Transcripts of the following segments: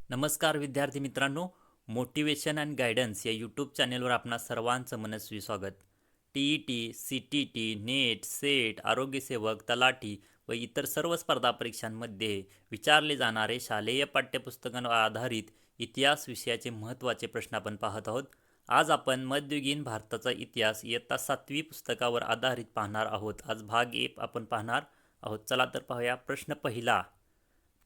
नमस्कार विद्यार्थी मित्रांनो, मोटिवेशन अँड गायडन्स या यूट्यूब चॅनेलवर आपणा सर्वांचं मनस्वी स्वागत. T C T T, NET, SET, आरोग्यसेवक, तलाठी व इतर सर्व स्पर्धा परीक्षांमध्ये विचारले जाणारे शालेय पाठ्यपुस्तकांवर आधारित इतिहास विषयाचे महत्त्वाचे प्रश्न आपण पाहत आहोत. आज आपण मध्ययुगीन भारताचा इतिहास इयत्ता 7वी पुस्तकावर आधारित पाहणार आहोत. आज भाग 1 आपण पाहणार आहोत. चला तर पाहूया. प्रश्न पहिला,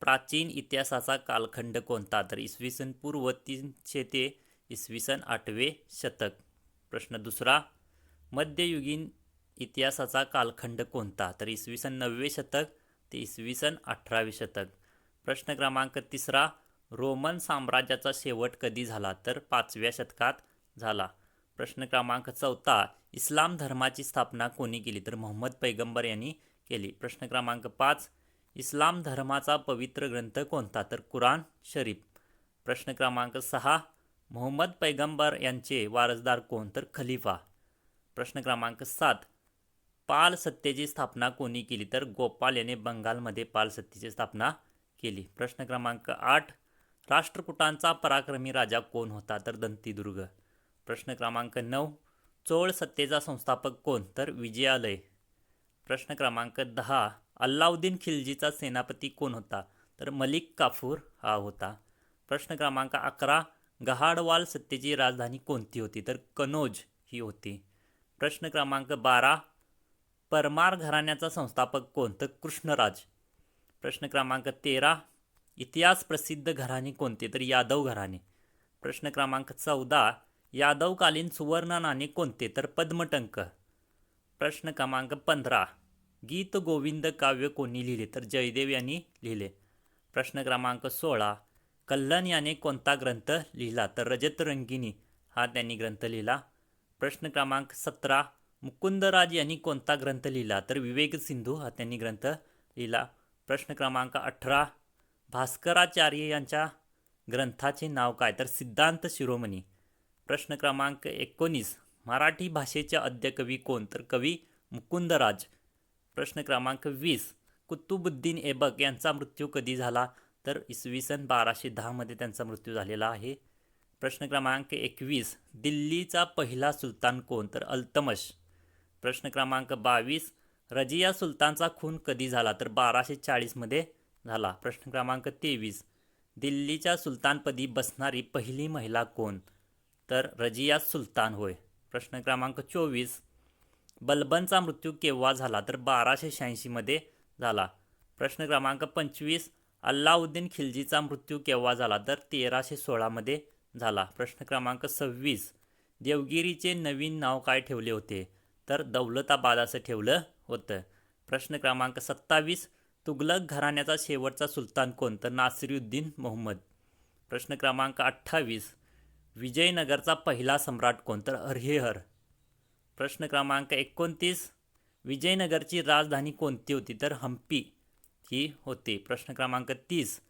प्राचीन इतिहासाचा कालखंड कोणता? तर इसवी सन पूर्व 300 ते इसवी सन 8वे शतक. प्रश्न दुसरा, मध्ययुगीन इतिहासाचा कालखंड कोणता? तर इसवी सन 9वे शतक ते इसवी सन 18वे शतक. प्रश्न क्रमांक तिसरा, रोमन साम्राज्याचा शेवट कधी झाला? तर 5व्या शतकात झाला. प्रश्न क्रमांक चौथा, इस्लाम धर्माची स्थापना कोणी केली? तर मोहम्मद पैगंबर यांनी केली. प्रश्न क्रमांक 5, इस्लाम धर्माचा पवित्र ग्रंथ कोणता? तर कुराण शरीफ. प्रश्न क्रमांक 6, मोहम्मद पैगंबर यांचे वारसदार कोण? तर खलिफा. प्रश्न क्रमांक 7, पाल सत्तेची स्थापना कोणी केली? तर गोपाल याने बंगालमध्ये पाल सत्तेची स्थापना केली. प्रश्न क्रमांक 8, राष्ट्रकूटांचा पराक्रमी राजा कोण होता? तर दंतीदुर्ग. प्रश्न क्रमांक 9, चोळ सत्तेचा संस्थापक कोण? तर विजयालय. प्रश्न क्रमांक 10, अल्लाउद्दीन खिल्जीचा सेनापती कोण होता? तर मलिक काफूर हा होता. प्रश्न क्रमांक 11, गहाडवाल सत्तेची राजधानी कोणती होती? तर कनौज ही होती. प्रश्न क्रमांक 12, परमार घराण्याचा संस्थापक कोण? तर कृष्णराज. प्रश्न क्रमांक 13, इतिहास प्रसिद्ध घराणे कोणते? तर यादव घराणे. प्रश्न क्रमांक 14, यादवकालीन सुवर्ण नाणे कोणते? तर पद्मटंक. प्रश्न क्रमांक 15, गीत गोविंद काव्य कोणी लिहिले? तर जयदेव यांनी लिहिले. प्रश्न क्रमांक 16, कल्हण याने कोणता ग्रंथ लिहिला? तर रजतरंगिणी हा त्यांनी ग्रंथ लिहिला. प्रश्न क्रमांक 17, मुकुंदराज यांनी कोणता ग्रंथ लिहिला? तर विवेक सिंधू हा त्यांनी ग्रंथ लिहिला. प्रश्न क्रमांक 18, भास्कराचार्य यांच्या ग्रंथाचे नाव काय? तर सिद्धांत शिरोमणी. प्रश्न क्रमांक 19, मराठी भाषेचे आद्य कवी कोण? तर कवी मुकुंदराज. प्रश्न क्रमांक 20, कुतुबुद्दीन ऐबक यांचा मृत्यू कधी झाला? तर इसवी सन 1210 मध्ये त्यांचा मृत्यू झालेला आहे. प्रश्न क्रमांक 21, दिल्लीचा पहिला सुलतान कोण? तर अल्तमश. प्रश्न क्रमांक 22, रजिया सुलतानचा खून कधी झाला? तर 1240 मध्ये झाला. प्रश्न क्रमांक 23, दिल्लीच्या सुलतानपदी बसणारी पहिली महिला कोण? तर रजिया सुलतान होय. प्रश्न क्रमांक 24, बलबनचा मृत्यू केव्हा झाला? तर 1286 मध्ये झाला. प्रश्न क्रमांक 25, अल्लाउद्दीन खिल्जीचा मृत्यू केव्हा झाला? तर 1316 मध्ये झाला. प्रश्न क्रमांक 26, देवगिरीचे नवीन नाव काय ठेवले होते? तर दौलताबाद असं ठेवलं होतं. प्रश्न क्रमांक 27, तुघलक घराण्याचा शेवटचा सुलतान कोण? तर नासिरुद्दीन मोहम्मद. प्रश्न क्रमांक 28, विजयनगरचा पहिला सम्राट कोण? तर हरिहर. प्रश्न क्रमांक 29, विजयनगरची राजधानी कोणती होती? तर हम्पी ही होती. प्रश्न क्रमांक 30,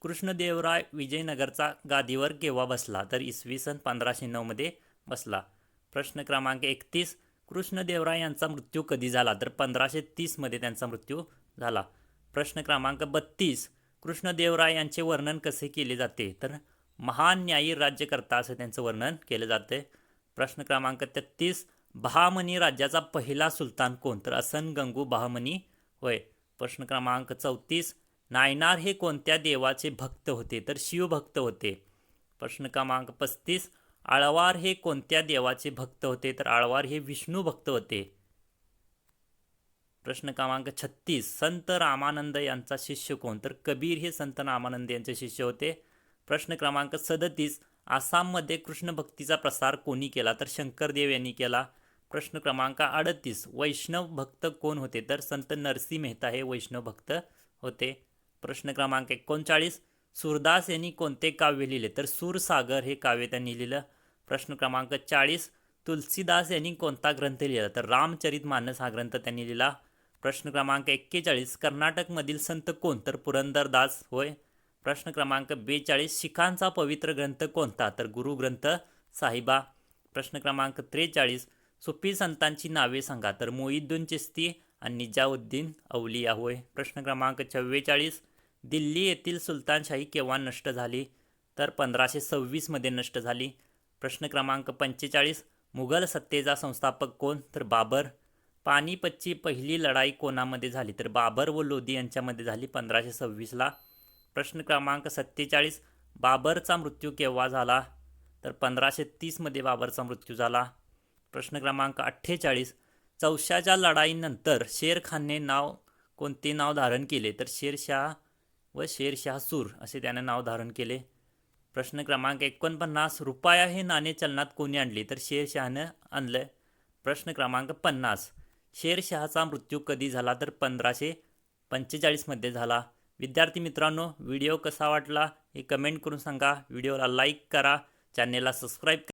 कृष्णदेवराय विजयनगरचा गादीवर केव्हा बसला? तर इसवी सन 1509 मध्ये बसला. प्रश्न क्रमांक 31, कृष्णदेवराय यांचा मृत्यू कधी झाला? तर 1530 मध्ये त्यांचा मृत्यू झाला. प्रश्न क्रमांक 32, कृष्णदेवराय यांचे वर्णन कसे केले जाते? तर महान न्यायी राज्यकर्ता असं त्यांचं वर्णन केलं जाते. प्रश्न क्रमांक 33, बहामनी राज्याचा पहिला सुलतान कोण? तर असन गंगू बहामनी होय. प्रश्न क्रमांक 34, नायनार हे कोणत्या देवाचे भक्त होते? तर शिवभक्त होते. प्रश्न क्रमांक 35, आळवार हे कोणत्या देवाचे भक्त होते? तर आळवार हे विष्णू भक्त होते. प्रश्न क्रमांक 36, संत रामानंद यांचा शिष्य कोण? तर कबीर हे संत रामानंद यांचे शिष्य होते. प्रश्न क्रमांक 37, आसाममध्ये कृष्ण भक्तीचा प्रसार कोणी केला? तर शंकरदेव यांनी केला. प्रश्न क्रमांक 38, वैष्णव भक्त कोण होते? तर संत नरसिंह मेहता हे वैष्णव भक्त होते. प्रश्न क्रमांक 39, सूरदास यांनी कोणते काव्य लिहिले? तर सूरसागर हे काव्य त्यांनी लिहिलं. प्रश्न क्रमांक 40, तुलसीदास यांनी कोणता ग्रंथ लिहिला? तर रामचरितमानस हा ग्रंथ त्यांनी लिहिला. प्रश्न क्रमांक 41, कर्नाटकमधील संत कोण? तर पुरंदरदास होय. प्रश्न क्रमांक 42, शिखांचा पवित्र ग्रंथ कोणता? तर गुरु ग्रंथ साहिबा. प्रश्न क्रमांक 43, सुफी संतांची नावे सांगा? तर मोईद्दीन चिश्ती आणि निजामुद्दीन औलिया होय. प्रश्न क्रमांक 44, दिल्ली येथील सुलतानशाही केव्हा नष्ट झाली? तर 1526मध्ये नष्ट झाली. प्रश्न क्रमांक 45, मुघल सत्तेचा संस्थापक कोण? तर बाबर. पानिपतची पहिली लढाई कोणामध्ये झाली? तर बाबर व लोधी यांच्यामध्ये झाली 1526ला. प्रश्न क्रमांक 47, बाबरचा मृत्यू केव्हा झाला? तर 1530मध्ये बाबरचा मृत्यू झाला. प्रश्न क्रमांक 48, चौशाच्या लढाईनंतर शेरखानने कोणते नाव धारण केले? तर शेरशाह व शेरशाह सूर असे त्याने नाव धारण केले. प्रश्न क्रमांक 49, रुपया हे नाणे चलनात कोणी आणले? तर शेरशहाने आणलं. प्रश्न क्रमांक 50, शेरशहाचा मृत्यू कधी झाला? तर 1545मध्ये झाला. विद्यार्थी मित्रांनो, व्हिडिओ कसा वाटला हे कमेंट करून सांगा. व्हिडिओला लाईक करा, चॅनेलला सबस्क्राईब करा.